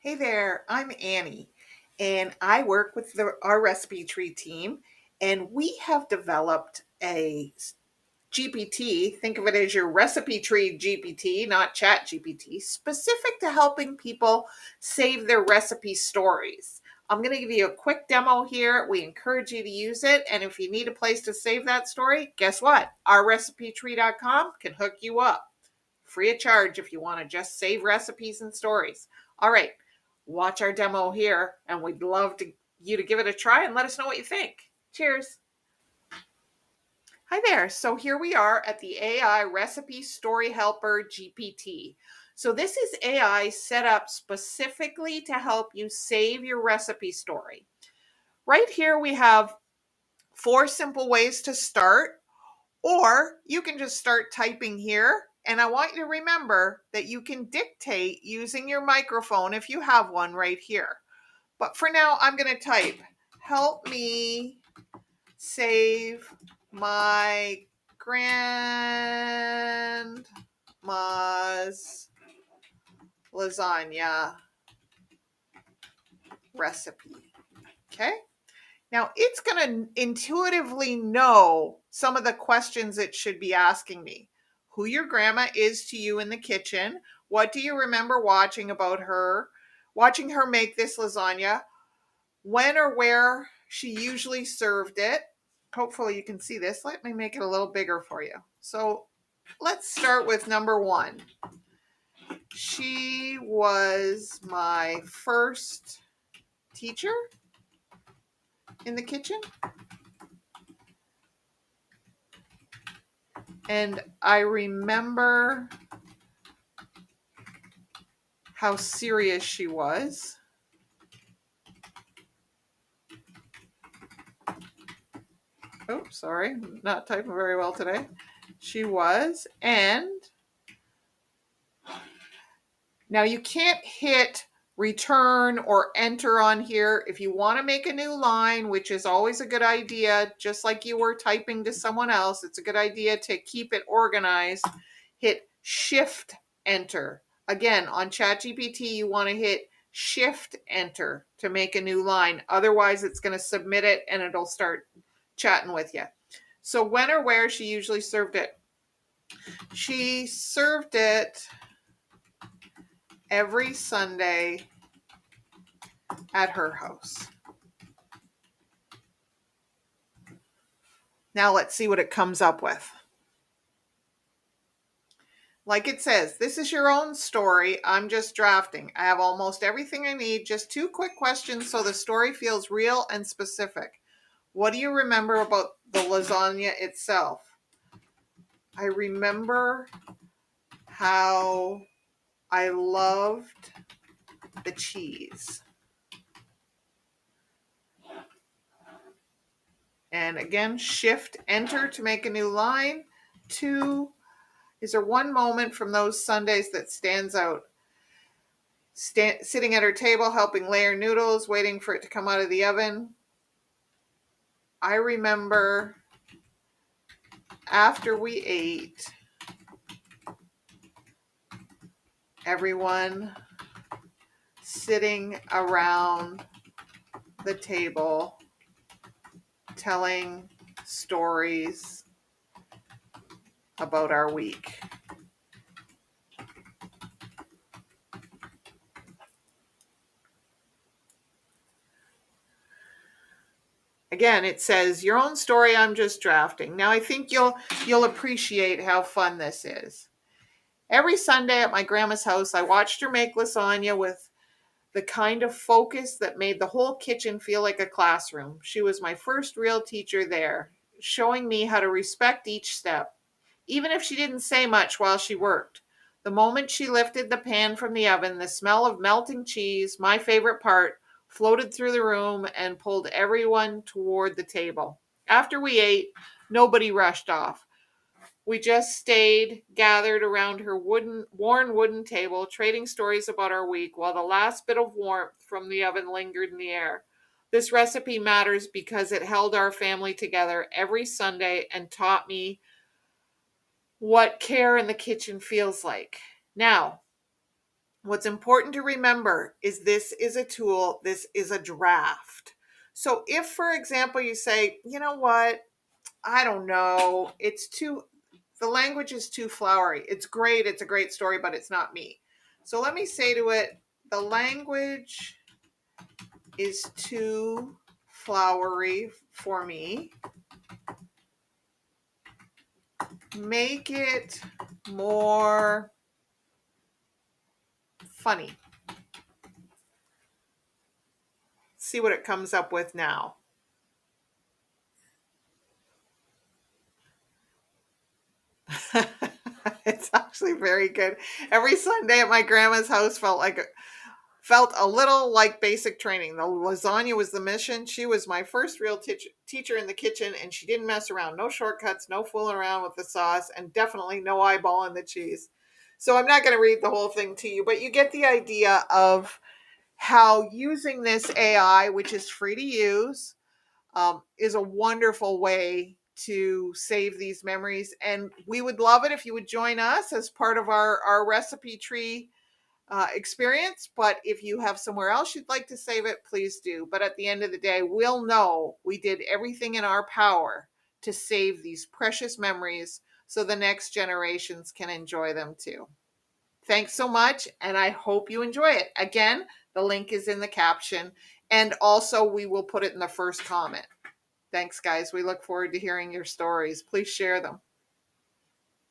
Hey there, I'm Annie, and I work with our recipe tree team, and we have developed a GPT. Think of it as your recipe tree GPT, not Chat GPT, specific to helping people save their recipe stories. I'm going to give you a quick demo here. We encourage you to use it, and if you need a place to save that story, guess what? OurRecipeTree.com can hook you up free of charge if you want to just save recipes and stories. All right, watch our demo here, and we'd love you to give it a try and let us know what you think. Cheers. Hi there. So here we are at the AI Recipe Story Helper GPT. So this is AI set up specifically to help you save your recipe story. Right here we have 4 simple ways to start. Or you can just start typing here. And I want you to remember that you can dictate using your microphone if you have one right here. But for now, I'm going to type, help me save my grandma's lasagna recipe. Okay. Now it's going to intuitively know some of the questions it should be asking me. Who your grandma is to you in the kitchen. What do you remember watching her make this lasagna? When or where she usually served it. Hopefully you can see this. Let me make it a little bigger for you. So let's start with number 1. She was my first teacher in the kitchen. And I remember how serious she was. Oh, sorry, not typing very well today. She was. And now you can't hit return or enter on here. If you want to make a new line, which is always a good idea, just like you were typing to someone else, it's a good idea to keep it organized. Hit shift enter. Again, on ChatGPT, you want to hit shift enter to make a new line. Otherwise, it's going to submit it and it'll start chatting with you. So when or where she usually served it? She served it every Sunday at her house. Now let's see what it comes up with. Like it says, this is your own story. I'm just drafting. I have almost everything I need. Just 2 quick questions so the story feels real and specific. What do you remember about the lasagna itself? I remember how I loved the cheese. And again, shift enter to make a new line. 2, is there one moment from those Sundays that stands out? Sitting at her table, helping layer noodles, waiting for it to come out of the oven. I remember after we ate, everyone sitting around the table telling stories about our week. Again, it says your own story, I'm just drafting. Now I think you'll appreciate how fun this is. Every Sunday at my grandma's house, I watched her make lasagna with the kind of focus that made the whole kitchen feel like a classroom. She was my first real teacher there, showing me how to respect each step, even if she didn't say much while she worked. The moment she lifted the pan from the oven, the smell of melting cheese, my favorite part, floated through the room and pulled everyone toward the table. After we ate, nobody rushed off. We just stayed gathered around her worn wooden table, trading stories about our week while the last bit of warmth from the oven lingered in the air. This recipe matters because it held our family together every Sunday and taught me what care in the kitchen feels like. Now, What's important to remember is this is a tool, this is a draft. So if, for example, you say, you know what, I don't know, the language is too flowery. It's great, it's a great story, but it's not me. So let me say to it, the language is too flowery for me. Make it more funny. See what it comes up with now. It's actually very good. Every Sunday at my grandma's house felt a little like basic training. The lasagna was the mission. She was my first real teacher in the kitchen, and she didn't mess around. No shortcuts, no fooling around with the sauce, and definitely no eyeball in the cheese. So I'm not going to read the whole thing to you, but you get the idea of how using this AI, which is free to use, is a wonderful way to save these memories. And we would love it if you would join us as part of our recipe tree experience. But if you have somewhere else you'd like to save it, please do. But at the end of the day, we'll know we did everything in our power to save these precious memories so the next generations can enjoy them too. Thanks so much, and I hope you enjoy it. Again, the link is in the caption, and also we will put it in the first comment. Thanks, guys. We look forward to hearing your stories. Please share them.